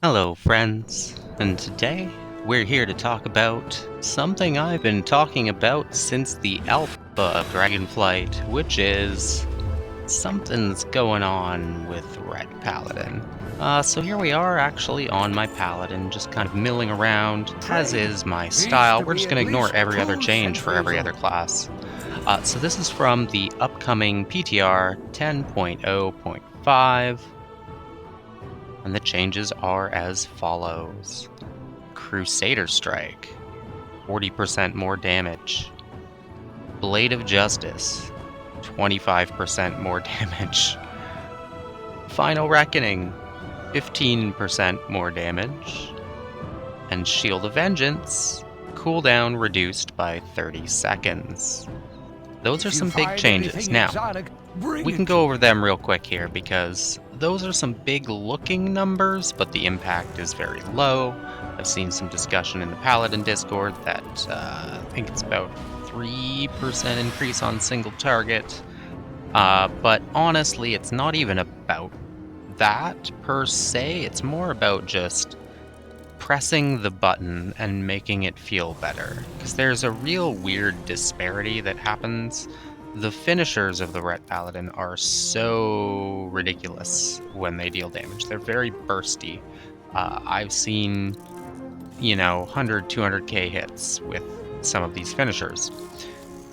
Hello, friends, and today we're here to talk about something I've been talking about since the alpha of Dragonflight, which is something's going on with Ret Paladin. So here we are actually on my Paladin, just kind of milling around, as Trade is my needs style. to We're be just at going to ignore least every other 2 change for every centuries other old. class. So this is from the upcoming PTR 10.0.5. And the changes are as follows. Crusader Strike, 40% more damage. Blade of Justice, 25% more damage. Final Reckoning, 15% more damage. And Shield of Vengeance, cooldown reduced by 30 seconds. Those are If you some big find changes. anything Now, exotic, bring we can it go to over me. them real quick here because those are some big looking numbers, but the impact is very low. I've seen some discussion in the Paladin Discord that I think it's about 3% increase on single target. But honestly, it's not even about that per se. It's more about just pressing the button and making it feel better. Because there's a real weird disparity that happens. The finishers of the Ret Paladin are so ridiculous when they deal damage. They're very bursty. I've seen, 100, 200k hits with some of these finishers.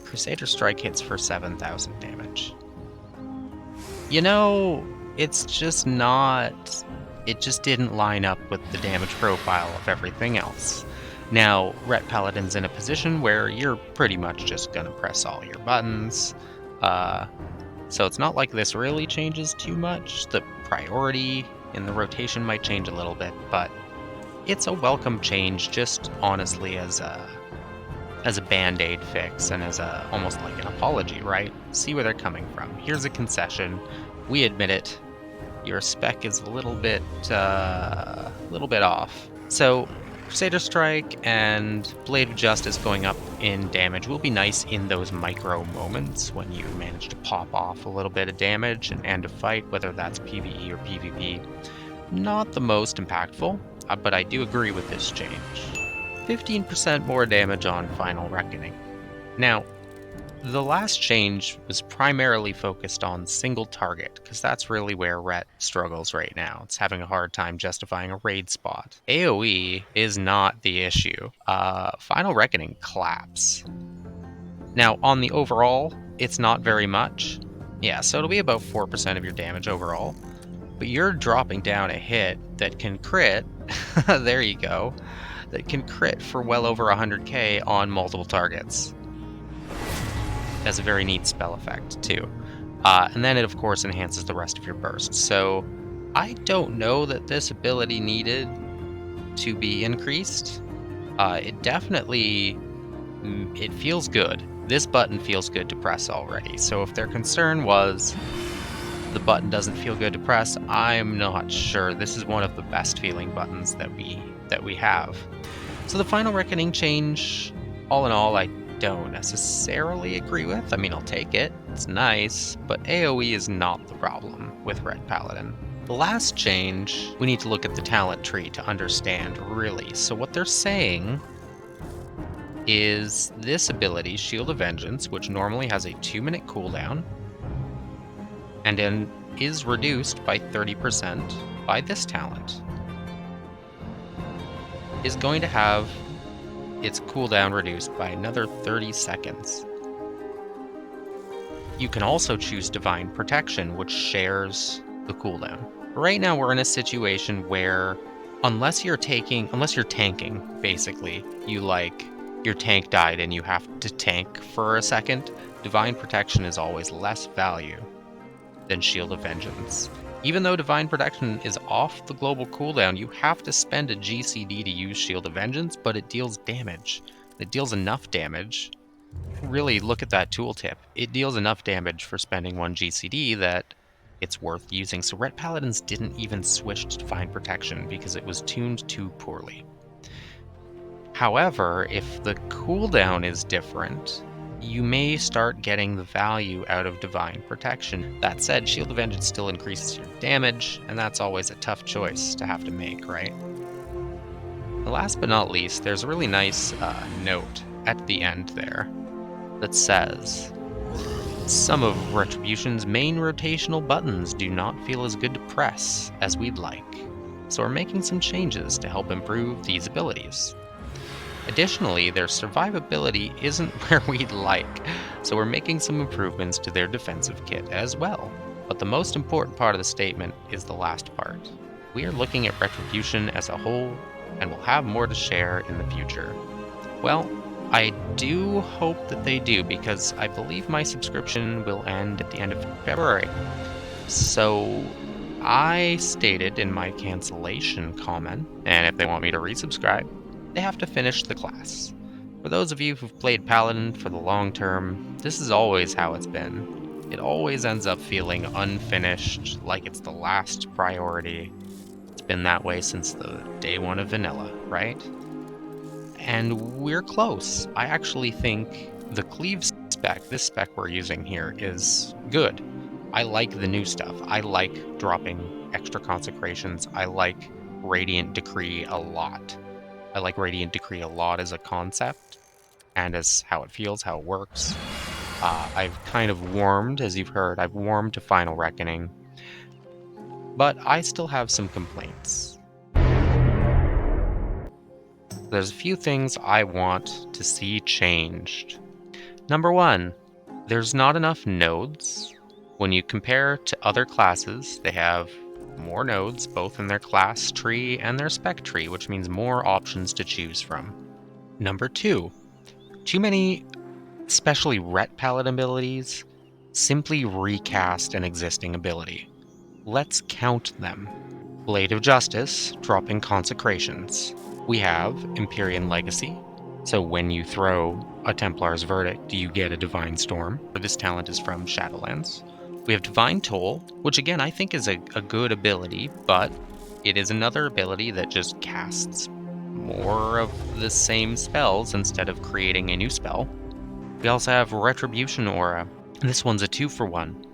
Crusader Strike hits for 7,000 damage. It's just not. It just didn't line up with the damage profile of everything else. Now, Ret Paladin's in a position where you're pretty much just gonna press all your buttons. Uh, so it's not like this really changes too much. The priority in the rotation might change a little bit, but it's a welcome change, just honestly as a band-aid fix and as a almost like an apology, right? See where they're coming from. Here's a concession. We admit it. Your spec is a little bit off. So Crusader Strike and Blade of Justice going up in damage will be nice in those micro moments when you manage to pop off a little bit of damage and end a fight, whether that's PvE or PvP. Not the most impactful, but I do agree with this change. 15% more damage on Final Reckoning. Now, the last change was primarily focused on single target, because that's really where Ret struggles right now. It's having a hard time justifying a raid spot. AoE is not the issue. Final Reckoning claps. Now, on the overall, it's not very much. Yeah, so it'll be about 4% of your damage overall. But you're dropping down a hit that can crit. There you go. That can crit for well over 100k on multiple targets. Has a very neat spell effect, too. And then it, of course, enhances the rest of your burst. So I don't know that this ability needed to be increased. It definitely, it feels good. This button feels good to press already. So if their concern was the button doesn't feel good to press, I'm not sure. This is one of the best feeling buttons that we have. So the Final Reckoning change, all in all, I don't necessarily agree with. I mean, I'll take it. It's nice, but AoE is not the problem with Ret Paladin. The last change, we need to look at the talent tree to understand, really. So what they're saying is this ability, Shield of Vengeance, which normally has a 2-minute cooldown, and then is reduced by 30% by this talent, is going to have its cooldown reduced by another 30 seconds. You can also choose Divine Protection, which shares the cooldown. Right now we're in a situation where unless you're tanking, basically, your tank died and you have to tank for a second, Divine Protection is always less value than Shield of Vengeance. Even though Divine Protection is off the global cooldown, you have to spend a GCD to use Shield of Vengeance, but it deals damage. It deals enough damage. Really look at that tooltip. It deals enough damage for spending 1 GCD that it's worth using. So Ret Paladins didn't even switch to Divine Protection because it was tuned too poorly. However, if the cooldown is different, you may start getting the value out of Divine Protection. That said, Shield of Vengeance still increases your damage, and that's always a tough choice to have to make, right? Last but not least, there's a really nice note at the end there that says, some of Retribution's main rotational buttons do not feel as good to press as we'd like, so we're making some changes to help improve these abilities. Additionally, their survivability isn't where we'd like, so we're making some improvements to their defensive kit as well. But the most important part of the statement is the last part. We are looking at Retribution as a whole, and we'll have more to share in the future. Well, I do hope that they do, because I believe my subscription will end at the end of February. So I stated in my cancellation comment, and if they want me to resubscribe, they have to finish the class. For those of you who've played Paladin for the long term, this is always how it's been. It always ends up feeling unfinished, like it's the last priority. It's been that way since the day one of vanilla, right? And we're close. I actually think the cleave spec, this spec we're using here, is good. I like the new stuff. I like dropping extra consecrations. I like Radiant Decree a lot. I like Radiant Decree a lot as a concept, and as how it feels, how it works. I've kind of warmed, as you've heard, I've warmed to Final Reckoning, but I still have some complaints. There's a few things I want to see changed. Number one, there's not enough nodes. When you compare to other classes, they have more nodes, both in their class tree and their spec tree, which means more options to choose from. Number two, too many, especially Ret Paladin abilities, simply recast an existing ability. Let's count them. Blade of Justice, dropping consecrations. We have Empyrean Legacy, so when you throw a Templar's Verdict, you get a Divine Storm. This talent is from Shadowlands. We have Divine Toll, which again I think is a good ability, but it is another ability that just casts more of the same spells instead of creating a new spell. We also have Retribution Aura. This one's a 2-for-1.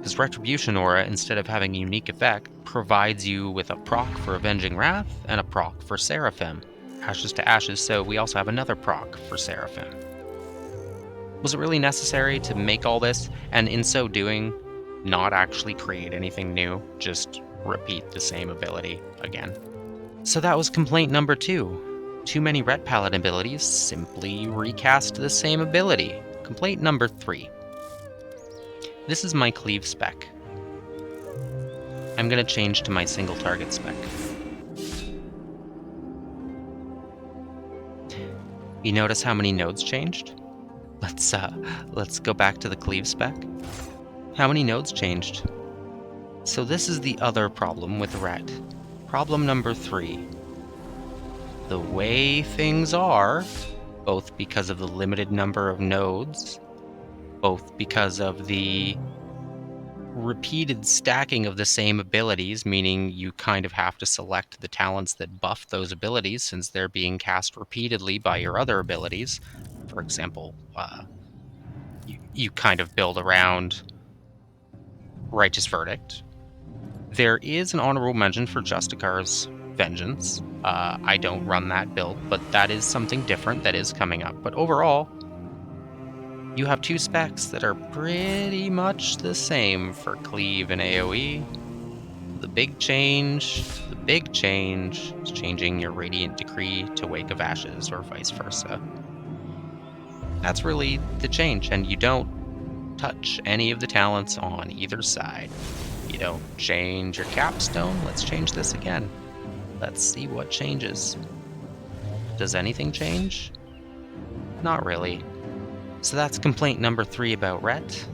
This Retribution Aura, instead of having a unique effect, provides you with a proc for Avenging Wrath and a proc for Seraphim. Ashes to Ashes, so we also have another proc for Seraphim. Was it really necessary to make all this, and in so doing, not actually create anything new, just repeat the same ability again? So that was complaint number 2. Too many Ret Paladin abilities simply recast the same ability. Complaint number 3. This is my cleave spec. I'm going to change to my single target spec. You notice how many nodes changed? Let's go back to the cleave spec. How many nodes changed? So this is the other problem with Ret. Problem number 3. The way things are, both because of the limited number of nodes, both because of the repeated stacking of the same abilities, meaning you kind of have to select the talents that buff those abilities since they're being cast repeatedly by your other abilities. For example, you kind of build around Righteous Verdict. There is an honorable mention for Justicar's Vengeance. I don't run that build, but that is something different that is coming up. But overall, you have 2 specs that are pretty much the same for Cleave and AoE. The big change is changing your Radiant Decree to Wake of Ashes or vice versa. That's really the change, and you don't touch any of the talents on either side. You don't change your capstone. Let's change this again. Let's see what changes. Does anything change? Not really. So that's complaint number 3 about Ret.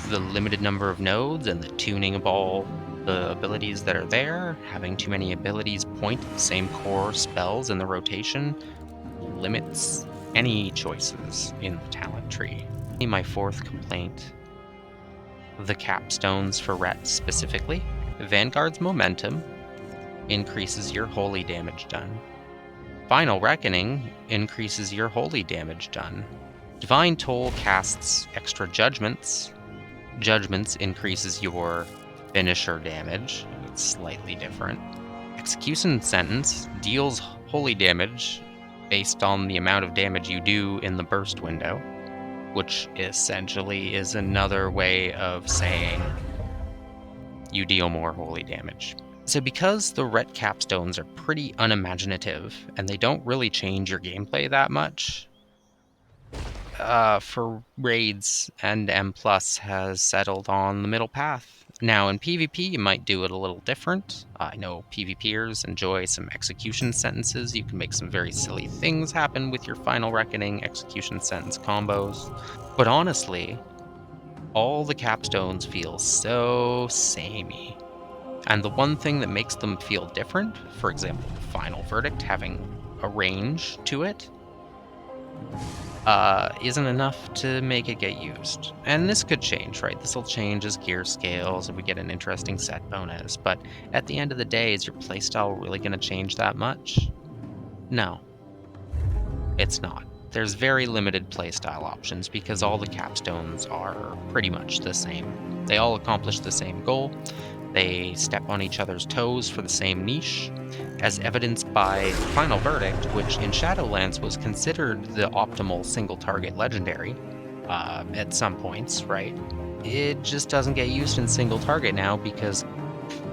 The limited number of nodes and the tuning of all the abilities that are there. Having too many abilities point at the same core spells in the rotation limits any choices in the talent tree. My 4th complaint. The capstones for Ret specifically. Vanguard's Momentum increases your holy damage done. Final Reckoning increases your holy damage done. Divine Toll casts extra judgments. Judgments increases your finisher damage. It's slightly different. Execution Sentence deals holy damage based on the amount of damage you do in the burst window, which essentially is another way of saying you deal more holy damage. So because the Ret capstones are pretty unimaginative and they don't really change your gameplay that much, for raids and M+ has settled on the middle path. Now in PvP you might do it a little different. I know PvPers enjoy some execution sentences. You can make some very silly things happen with your Final Reckoning execution sentence combos. But honestly, all the capstones feel so samey. And the one thing that makes them feel different, for example, Final Verdict having a range to it, isn't enough to make it get used. And this could change, right? This will change as gear scales and we get an interesting set bonus, but at the end of the day, is your playstyle really going to change that much? No, it's not. There's very limited playstyle options because all the capstones are pretty much the same. They all accomplish the same goal. They step on each other's toes for the same niche, as evidenced by Final Verdict, which in Shadowlands was considered the optimal single-target legendary at some points, right? It just doesn't get used in single-target now because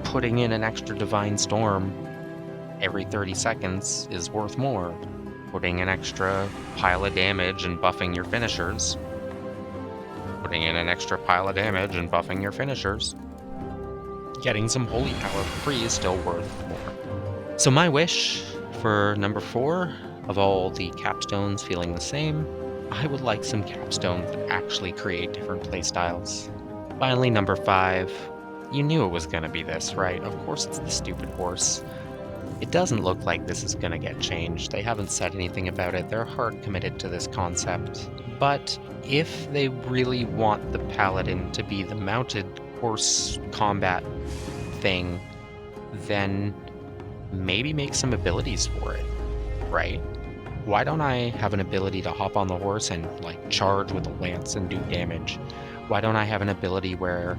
putting in an extra Divine Storm every 30 seconds is worth more. Putting an extra pile of damage and buffing your finishers. Putting in an extra pile of damage and buffing your finishers. Getting some holy power for free is still worth more. So my wish for number 4, of all the capstones feeling the same, I would like some capstones that actually create different playstyles. Finally, number 5, you knew it was going to be this, right? Of course it's the stupid horse. It doesn't look like this is going to get changed. They haven't said anything about it. They're hard committed to this concept. But if they really want the Paladin to be the mounted horse combat thing, then maybe make some abilities for it, right? Why don't I have an ability to hop on the horse and like charge with a lance and do damage? Why don't I have an ability where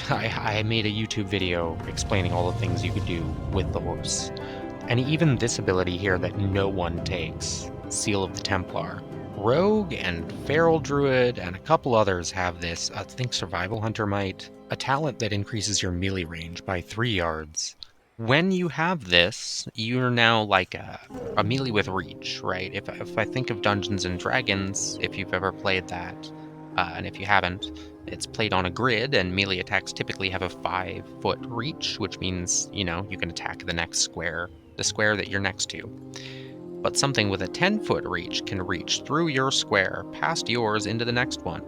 I made a YouTube video explaining all the things you could do with the horse? And even this ability here that no one takes, Seal of the Templar. Rogue and Feral Druid and a couple others have this. I think Survival Hunter might. A talent that increases your melee range by 3 yards. When you have this, you're now like a melee with reach, right? If I think of Dungeons and Dragons, if you've ever played that, and if you haven't, it's played on a grid, and melee attacks typically have a 5-foot reach, which means, you know, you can attack the next square, the square that you're next to. But something with a 10-foot reach can reach through your square, past yours, into the next one.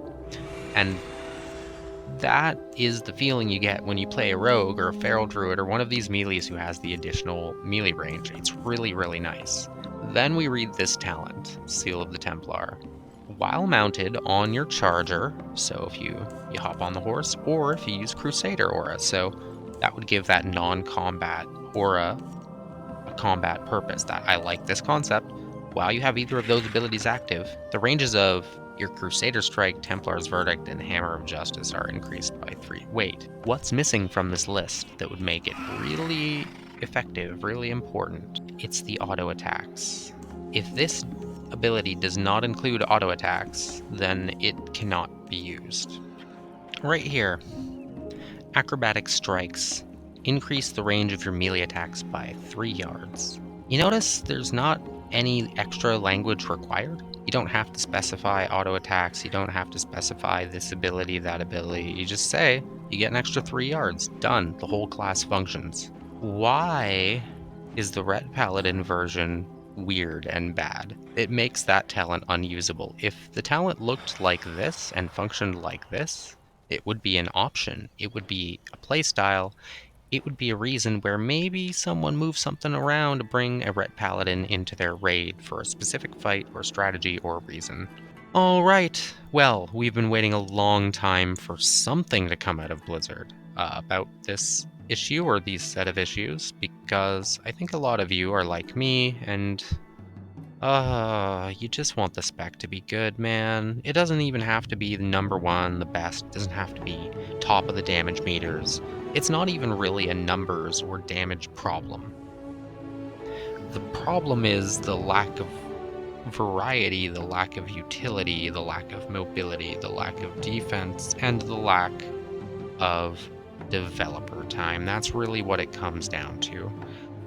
And that is the feeling you get when you play a rogue or a feral druid or one of these melees who has the additional melee range. It's really, really nice. Then we read this talent, Seal of the Templar. While mounted on your charger, so if you hop on the horse, or if you use Crusader aura, so that would give that non-combat aura a combat purpose. That I like this concept. While you have either of those abilities active, the ranges of your Crusader Strike, Templar's Verdict, and Hammer of Justice are increased by 3. Wait, what's missing from this list that would make it really effective, really important? It's the auto attacks. If this ability does not include auto attacks, then it cannot be used. Right here, Acrobatic Strikes increase the range of your melee attacks by 3 yards. You notice there's not any extra language required. You don't have to specify auto attacks, you don't have to specify this ability, that ability. You just say, you get an extra 3 yards. Done. The whole class functions. Why is the Ret Paladin version weird and bad? It makes that talent unusable. If the talent looked like this and functioned like this, it would be an option. It would be a playstyle. It would be a reason where maybe someone moves something around to bring a Ret Paladin into their raid for a specific fight or strategy or reason. Alright, well, we've been waiting a long time for something to come out of Blizzard about this issue or these set of issues, because I think a lot of you are like me and You just want the spec to be good, man. It doesn't even have to be the number one, the best. It doesn't have to be top of the damage meters. It's not even really a numbers or damage problem. The problem is the lack of variety, the lack of utility, the lack of mobility, the lack of defense, and the lack of developer time. That's really what it comes down to.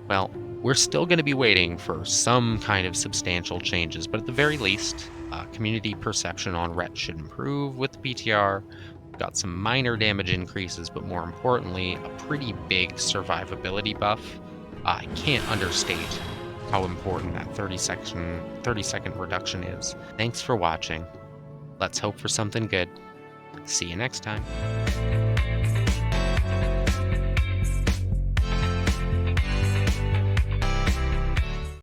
Well, we're still going to be waiting for some kind of substantial changes, but at the very least, community perception on Ret should improve with the PTR. We've got some minor damage increases, but more importantly, a pretty big survivability buff. I can't understate how important that 30-second reduction is. Thanks for watching. Let's hope for something good. See you next time.